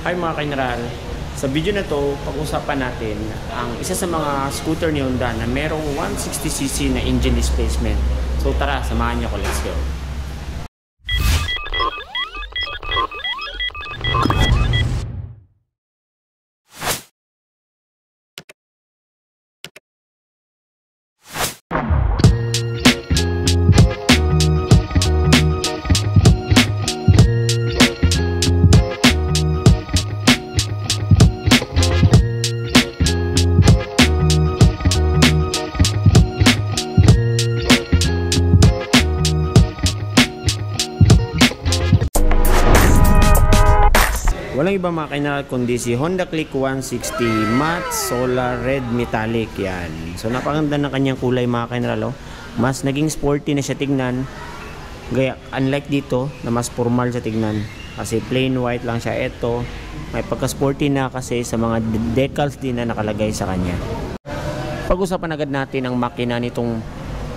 Hi mga kaineral, sa video na to, pag-usapan natin ang isa sa mga scooter ni Honda na merong 160cc na engine displacement. So tara, samahan niyo ko, let's go. Walang iba mga kaineral kundi si Honda Click 160 Matte Solar Red Metallic yan. So napakaganda ng kanyang kulay mga kaineral. Mas naging sporty na siya tignan. Gaya, unlike dito na mas formal siya tignan. Kasi plain white lang siya. Ito may pagka-sporty na kasi sa mga decals din na nakalagay sa kanya. Pag-usapan agad natin ang makina nitong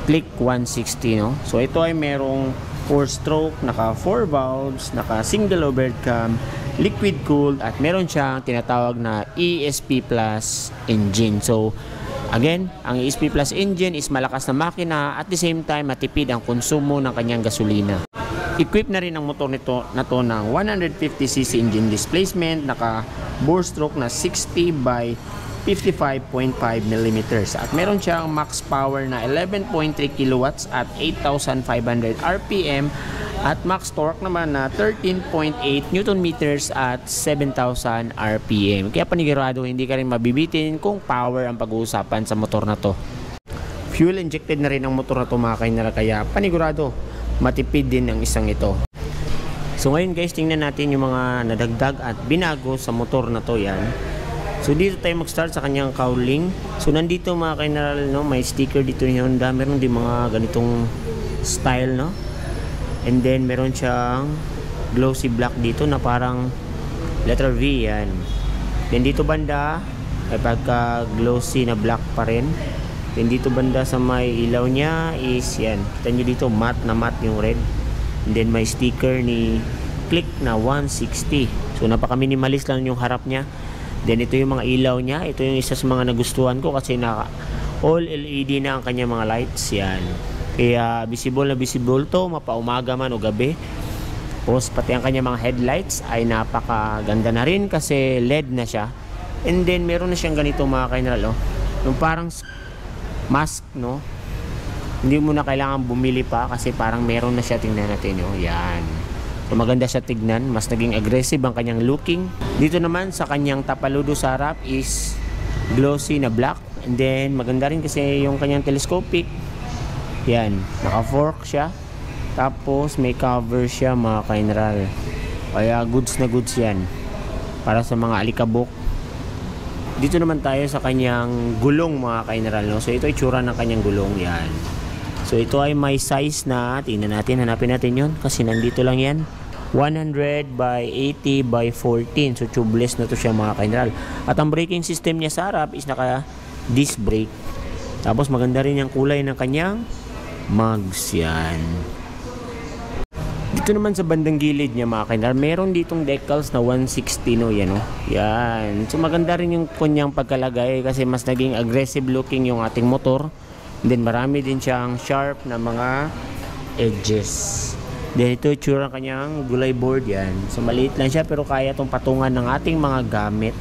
Click 160 no. So ito ay merong 4-stroke, naka 4 valves, naka single overhead cam, liquid cooled, at meron siyang tinatawag na ESP Plus engine. So again, ang ESP Plus engine is malakas na makina, at the same time matipid ang konsumo ng kanyang gasolina. Equipped na rin ang motor nito na to ng 150cc engine displacement, naka bore stroke na 60 by 55.5mm, at meron siyang max power na 11.3 kilowatts at 8,500 RPM, at max torque naman na 13.8 Newton meters at 7,000 RPM. Kaya panigurado hindi ka rin mabibitin kung power ang pag-uusapan sa motor na to. Fuel injected na rin ang motor na to mga kaineral, kaya panigurado matipid din ang isang ito. So ngayon guys, tingnan natin yung mga nadagdag at binago sa motor na to yan. So dito tayo mag-start sa kanyang cowling. So nandito mga kaineral no, may sticker dito ni Honda. Meron din mga ganitong style no. And then meron siyang glossy black dito na parang letter V yan. Then dito banda ay pagka glossy na black pa rin. Then dito banda sa may ilaw niya is yan. Kita nyo dito matte na matte yung red. And then may sticker ni Click na 160. So napaka minimalist lang yung harap niya. Then ito yung mga ilaw niya. Ito yung isa sa mga nagustuhan ko kasi naka all LED na ang kanyang mga lights yan. Kaya visible na visible to mapaumaga man o gabi. Tapos pati ang kanyang mga headlights ay napakaganda na rin kasi LED na siya. And then meron na siyang ganito mga kaineral yung parang mask no. Hindi mo na kailangan bumili pa kasi parang meron na siya. Tingnan natin yan. So maganda siya tignan, mas naging aggressive ang kanyang looking. Dito naman sa kanyang tapaludo sa harap is glossy na black. And then maganda rin kasi yung kanyang telescopic. Yan, naka-fork siya. Tapos may cover siya mga kaineral. Kaya goods na goods yan para sa mga alikabok. Dito naman tayo sa kanyang gulong mga kaineral no? So ito ay tsura ng kanyang gulong yan. So ito ay may size na, tingnan natin, hanapin natin yun kasi nandito lang yan, 100 by 80 by 14. So tubeless na to siya mga kaineral. At ang braking system niya sa harap is naka disc brake. Tapos maganda rin yung kulay ng kanyang mugs yan. Dito naman sa bandang gilid niya mga kaineral, meron ditong decals na 160 no, yan yan. So maganda rin yung kanyang pagkalagay kasi mas naging aggressive looking yung ating motor. Then marami din siyang sharp na mga edges. Then ito itsura ng kanyang gulay board yan. So maliit lang siya pero kaya itong patungan ng ating mga gamit.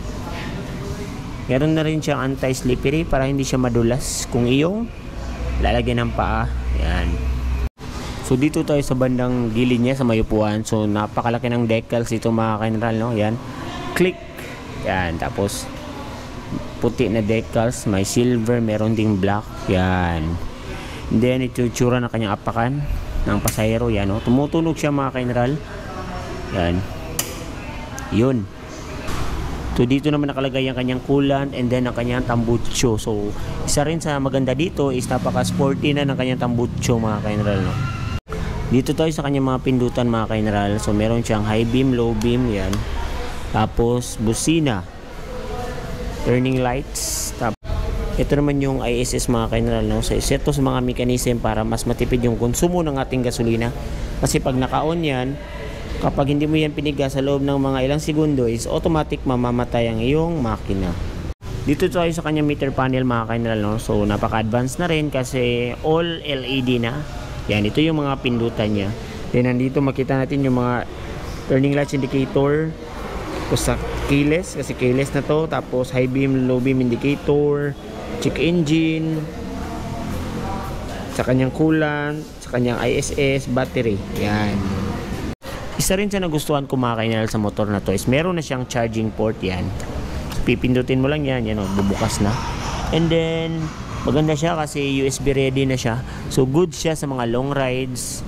Meron na rin siyang anti-slippery para hindi siya madulas kung iyong lalagyan ng paa. Yan. So dito tayo sa bandang gilid niya sa may upuan. So napakalaki ng decals ito mga kaineral no. Yan. Click. Yan. Tapos puti na decals, may silver, meron ding black. Yan. And then ito yung tsura ng kanyang apakan ng pasahero. Yan no. Tumutunog siya mga kaineral. Yan. Yun. So dito naman nakalagay ang kanyang coolant and then ang kanyang tambucho. So isa rin sa maganda dito is napaka-sporty na ng kanyang tambucho mga kaineral no. Dito tayo sa kanyang mga pindutan mga kaineral. So meron siyang high beam, low beam. Yan. Tapos busina, turning lights. Ito naman yung ISS mga kaineral no. So ito sa mga mechanism para mas matipid yung konsumo ng ating gasolina. Kasi pag naka-on yan, Kapag hindi mo yan piniga sa loob ng mga ilang segundo is automatic mamamatay ang iyong makina. Dito tayo sa kanyang meter panel mga ka-general, no? So napaka-advanced na rin kasi all LED na. Yan, ito yung mga pindutan niya. Then nandito makita natin yung mga turning lights indicator sa keyless, kasi keyless na to. Tapos high beam, low beam indicator, check engine, sa kanyang coolant, sa kanyang ISS, battery. Yan. Isa rin sa nagustuhan ko mga ka-general sa motor na to is meron na siyang charging port. Yan. So, pipindutin mo lang yan. Yan o, bubukas na. And then, maganda siya kasi USB ready na siya. So, good siya sa mga long rides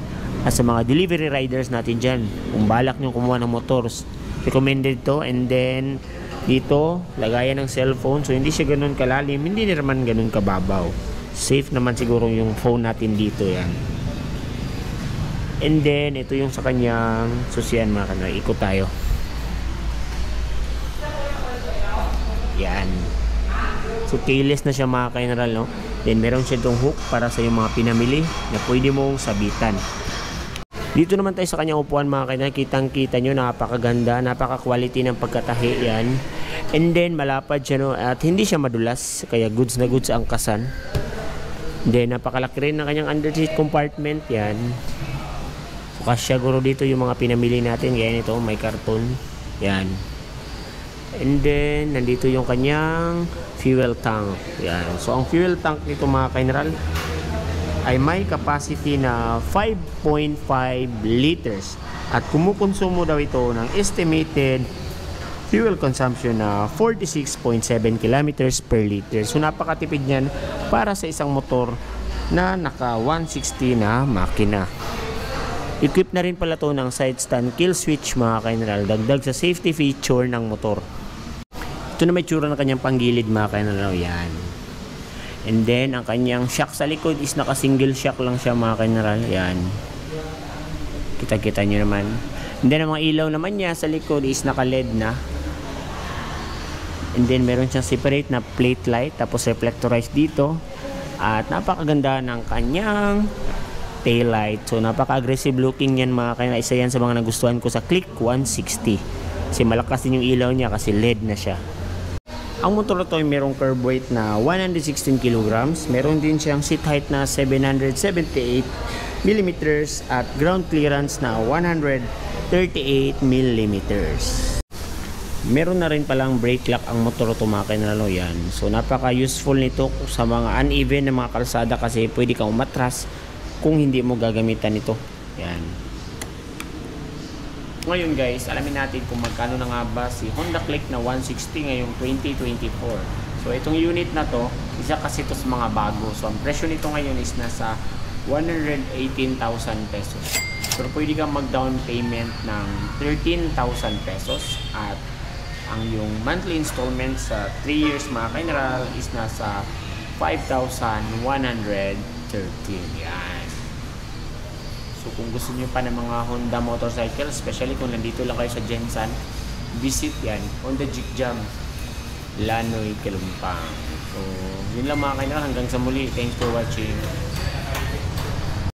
at sa mga delivery riders natin dyan. Kung balak nyo kumuha ng motors, recommended to. And then, dito, lagayan ng cellphone. So, hindi siya ganun kalalim. Hindi naman ganun kababaw. Safe naman siguro yung phone natin dito. Yan. And then, ito yung sa kanyang susian mga kanal. Ikot tayo. Yan. So, keyless na siya mga ka-general, no? Then, meron siya itong hook para sa yung mga pinamili na pwede mong sabitan. Dito naman tayo sa kanyang upuan mga ka-general. Kitang-kita nyo, napakaganda, napaka-quality ng pagkatahi yan. And then, malapad siya, no? At hindi siya madulas, kaya goods na goods ang kasan. Then, napakalaki rin ng kanyang underseat compartment. Yan. Kasya guro dito yung mga pinamili natin. Ganyan ito, may karton. Yan. And then, nandito yung kanyang fuel tank. Yan. So, ang fuel tank nito mga ka-general ay may capacity na 5.5 liters. At kumukonsumo daw ito ng estimated fuel consumption na 46.7 kilometers per liter. So, napakatipid niyan para sa isang motor na naka 160 na makina. Equip na rin pala to ng side stand kill switch mga ka-general, dagdag sa safety feature ng motor. Ito na may tsura ng kanyang panggilid mga ka-general. Yan. And then ang kanyang shock sa likod is naka single shock lang siya mga ka-general. Yan. Kita-kita nyo naman. And then ang mga ilaw naman niya sa likod is naka LED na. And then meron siyang separate na plate light, tapos reflectorized dito. At napakaganda ng kanyang tail light. So napaka-aggressive looking yan mga kaya. Isa yan sa mga nagustuhan ko sa Click 160. Kasi malakas din yung ilaw niya kasi LED na siya. Ang motor na to ay merong curb weight na 116 kilograms. Meron din siyang seat height na 778 millimeters at ground clearance na 138 millimeters. Meron na rin palang brake lock ang motor to mga kanalo yan. So napaka-useful nito sa mga uneven na mga kalsada kasi pwede kang umatras kung hindi mo gagamitan ito. Yan. Ngayon guys, alamin natin kung magkano na nga ba si Honda Click na 160 ngayong 2024. So itong unit na to, isa kasi ito sa mga bago. So ang presyo nito ngayon is nasa 118,000 pesos. So pwede kang mag-down payment ng 13,000 pesos at ang yung monthly installment sa 3 years mga ka-general is nasa 5,113. Yan. So kung gusto niyo pa ng mga Honda motorcycle, especially kung nandito lang kayo sa Jensan, visit yan, Honda Jeep Jam, Lanoy, Kalumpang. So yun lang mga kailangan, hanggang sa muli. Thanks for watching.